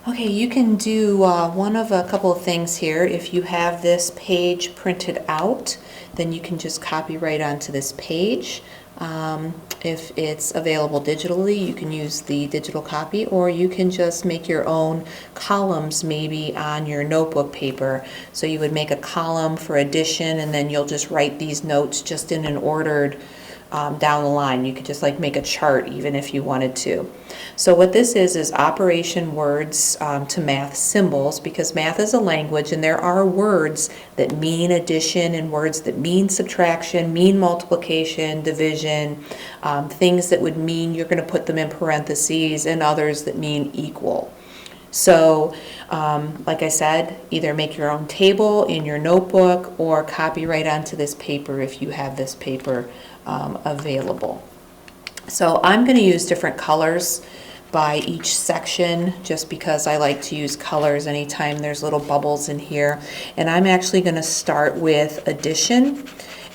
Okay, you can do one of a couple of things here. If you have this page printed out, then you can just copy right onto this page. If it's available digitally, you can use the digital copy, or you can just make your own columns maybe on your notebook paper. So you would make a column for addition, and then you'll just write these notes just in an ordered down the line. You could just like make a chart even if you wanted to. So what this is operation words to math symbols, because math is a language and there are words that mean addition and words that mean subtraction, mean multiplication, division, things that would mean you're going to put them in parentheses, and others that mean equal. So, like I said, either make your own table in your notebook or copy right onto this paper if you have this paper available. So I'm going to use different colors by each section just because I like to use colors anytime there's little bubbles in here. And I'm actually going to start with addition,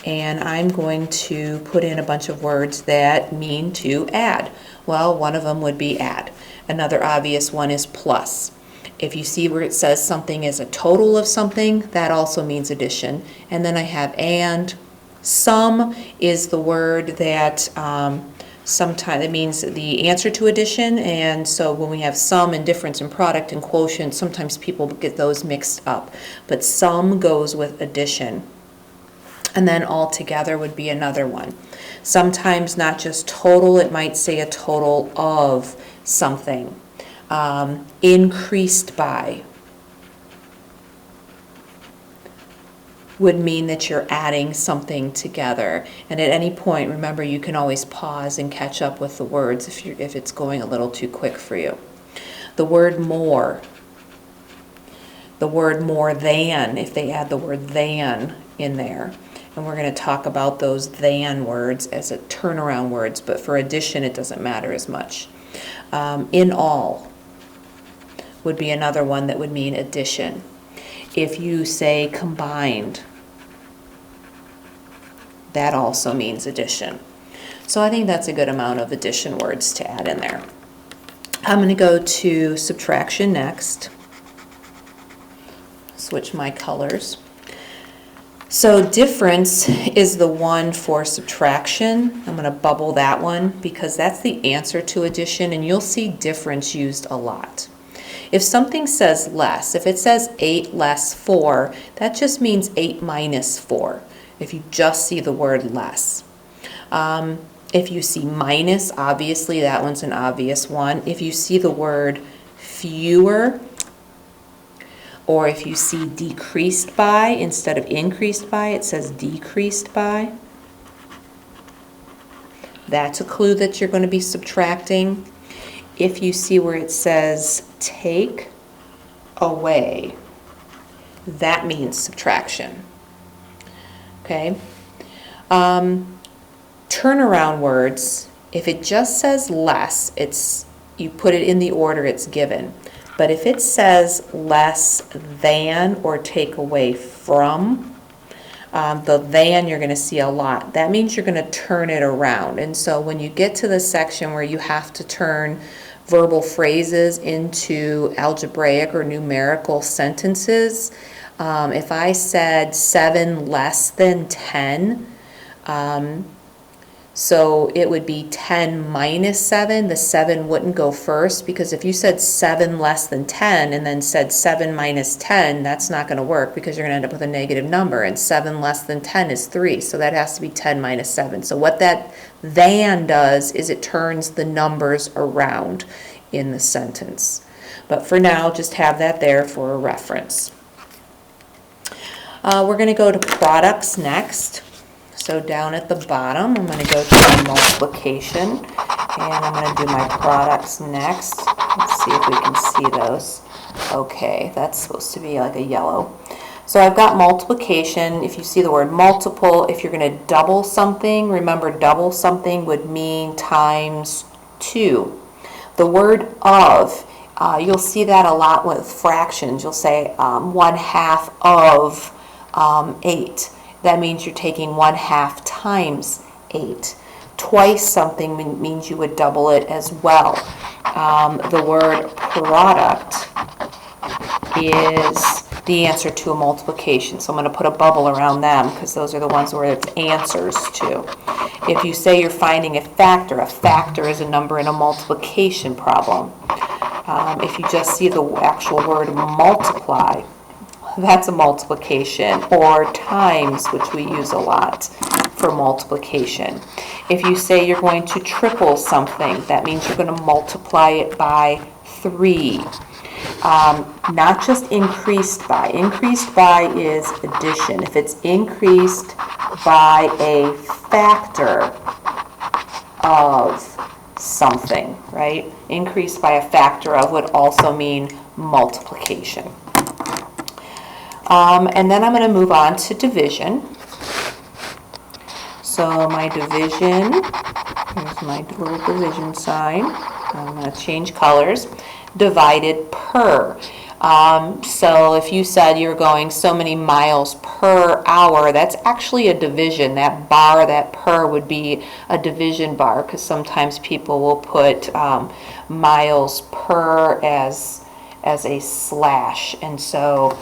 and I'm going to put in a bunch of words that mean to add. Well, one of them would be add. Another obvious one is plus. If you see where it says something is a total of something, that also means addition. And then I have and. Sum is the word that sometimes it means the answer to addition, and so when we have sum and difference and product and quotient, sometimes people get those mixed up. But sum goes with addition. And then altogether would be another one. Sometimes not just total, it might say a total of something. Increased by would mean that you're adding something together. And at any point, remember, you can always pause and catch up with the words if it's going a little too quick for you. The word more. The word more than, if they add the word than in there. And we're going to talk about those than words as a turnaround words, but for addition, it doesn't matter as much. In all would be another one that would mean addition. If you say combined, that also means addition. So I think that's a good amount of addition words to add in there. I'm going to go to subtraction next. Switch my colors. So difference is the one for subtraction. I'm going to bubble that one because that's the answer to addition, and you'll see difference used a lot. If something says less, if it says 8 less 4, that just means 8 minus 4, if you just see the word less. If you see minus, obviously that one's an obvious one. If you see the word fewer, or if you see decreased by instead of increased by, it says decreased by. That's a clue that you're going to be subtracting. If you see where it says take away, that means subtraction. Okay. Turnaround words, if it just says less, you put it in the order it's given. But if it says less than or take away from, the than you're going to see a lot. That means you're going to turn it around. And so when you get to the section where you have to turn verbal phrases into algebraic or numerical sentences, if I said 7 less than 10, so it would be 10 minus 7. The 7 wouldn't go first, because if you said 7 less than 10 and then said 7 minus 10, that's not going to work because you're going to end up with a negative number, and 7 less than 10 is 3, so that has to be 10 minus 7. So what that than does is it turns the numbers around in the sentence. But for now, just have that there for a reference. We're going to go to products next. So down at the bottom, I'm going to go to my multiplication, and I'm going to do my products next. Let's see if we can see those. Okay, that's supposed to be like a yellow. So I've got multiplication. If you see the word multiple, if you're going to double something, remember double something would mean times 2. The word of, you'll see that a lot with fractions. You'll say 1/2 of 8. That means you're taking 1/2 times 8. Twice something means you would double it as well. The word product is the answer to a multiplication. So I'm going to put a bubble around them because those are the ones where it's answers to. If you say you're finding a factor is a number in a multiplication problem. If you just see the actual word multiply, that's a multiplication, or times, which we use a lot for multiplication. If you say you're going to triple something, that means you're going to multiply it by 3. Not just increased by. Increased by is addition. If it's increased by a factor of something, right? Increased by a factor of would also mean multiplication. And then I'm going to move on to division. So my division, here's my little division sign. I'm going to change colors. Divided per. So if you said you're going so many miles per hour, that's actually a division. That bar, that per would be a division bar, because sometimes people will put miles per as a slash. And so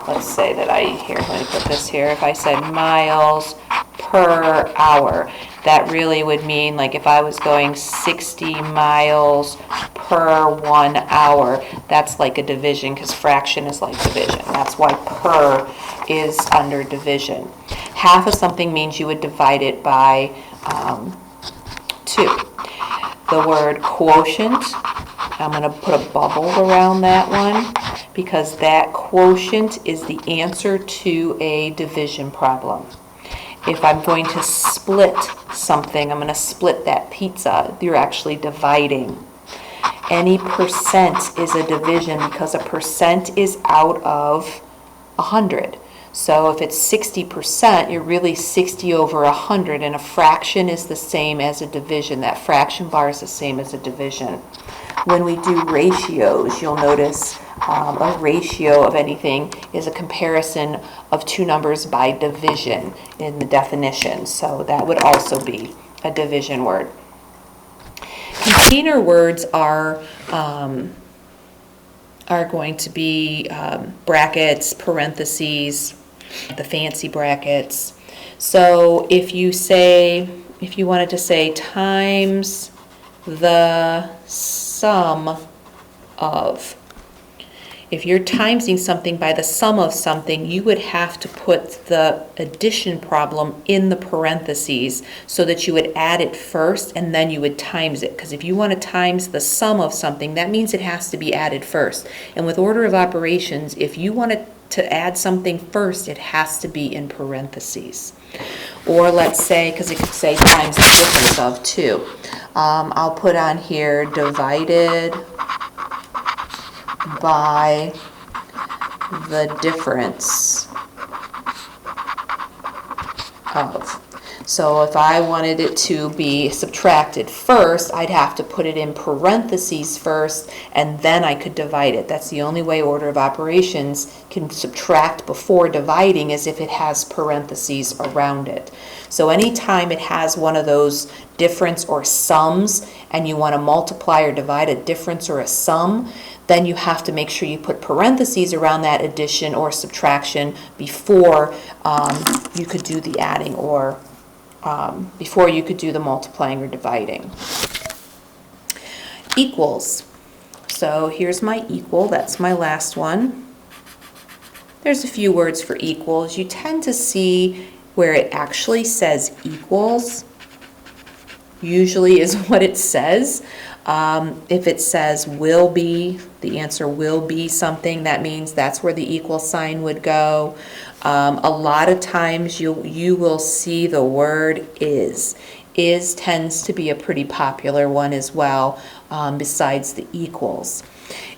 let's say that let me put this here. If I said miles per hour, that really would mean, like, if I was going 60 miles per 1 hour, that's like a division, because fraction is like division. That's why per is under division. Half of something means you would divide it by 2. The word quotient, I'm going to put a bubble around that one, because that quotient is the answer to a division problem. If I'm going to split something, I'm going to split that pizza, you're actually dividing. Any percent is a division, because a percent is out of 100. So if it's 60%, you're really 60 over 100, and a fraction is the same as a division. That fraction bar is the same as a division. When we do ratios, you'll notice a ratio of anything is a comparison of two numbers by division in the definition. So that would also be a division word. Container words are going to be brackets, parentheses, the fancy brackets. So if you wanted to say times the sum of, if you're timesing something by the sum of something, you would have to put the addition problem in the parentheses so that you would add it first and then you would times it. Because if you want to times the sum of something, that means it has to be added first. And with order of operations, if you want to add something first, it has to be in parentheses. Or let's say, because it could say times the difference of 2. I'll put on here divided by the difference of. So if I wanted it to be subtracted first, I'd have to put it in parentheses first, and then I could divide it. That's the only way order of operations can subtract before dividing, is if it has parentheses around it. So anytime it has one of those difference or sums, and you want to multiply or divide a difference or a sum, then you have to make sure you put parentheses around that addition or subtraction before you could do the adding, or before you could do the multiplying or dividing. Equals. So here's my equal. That's my last one. There's a few words for equals. You tend to see where it actually says equals usually is what it says. If it says will be, the answer will be something, that means that's where the equal sign would go. A lot of times you will see the word is. Is tends to be a pretty popular one as well, besides the equals.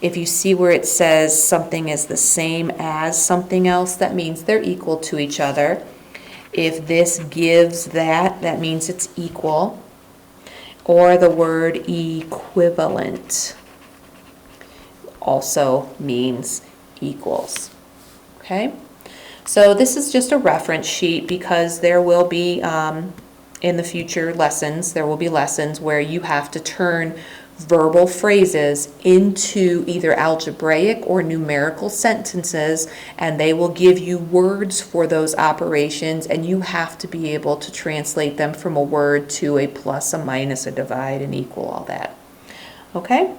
If you see where it says something is the same as something else, that means they're equal to each other. If this gives that, that means it's equal. Or the word equivalent also means equals. Okay? So this is just a reference sheet, because there will be in the future lessons, there will be lessons where you have to turn verbal phrases into either algebraic or numerical sentences, and they will give you words for those operations, and you have to be able to translate them from a word to a plus, a minus, a divide, and equal, all that. Okay?